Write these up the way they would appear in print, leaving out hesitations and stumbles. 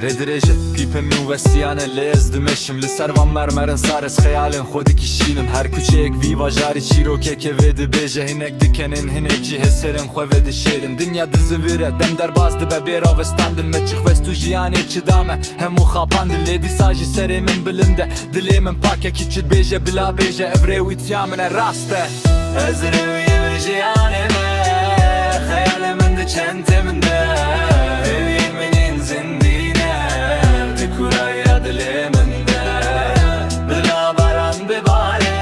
ردرجه پیپم وسیانه لیز دمشم لسروان مرمرن سارس خیالن خودی کشینم هر کوچه یک ویوا جاری چیروکه که ویده بیجه هنک دکنن هنک جی حسرن خواه ویده شیرن دنیا دزویره دم در باز دبه بیرا وستاندن مچخ وستو جیانی چی دامه همو خواباندن لیدی ساجی سری من بلنده دلی من پاکه کی چید بیجه بلا بیجه افریوی تیامنه راسته از روی جیانی من خیال من ده چند من ده ببین منین زندینه دکورای دلی من ده بلا باران بباره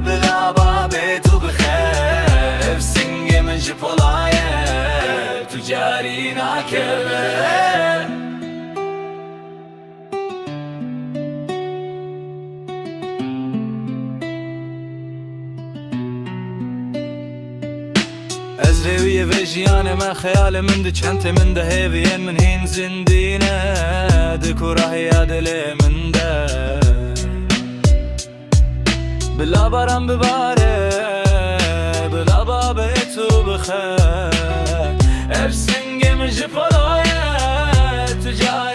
بلا بابه تو بخیر سنگ من جپولایه تو جاری نکره از روی وجیان من خیال من ده چند من ده هیوین من هین زندینه دکوره یا دل من ده بلا بارم بباره بلا بابه تو بخیر افسنگ من جپلایه تو جای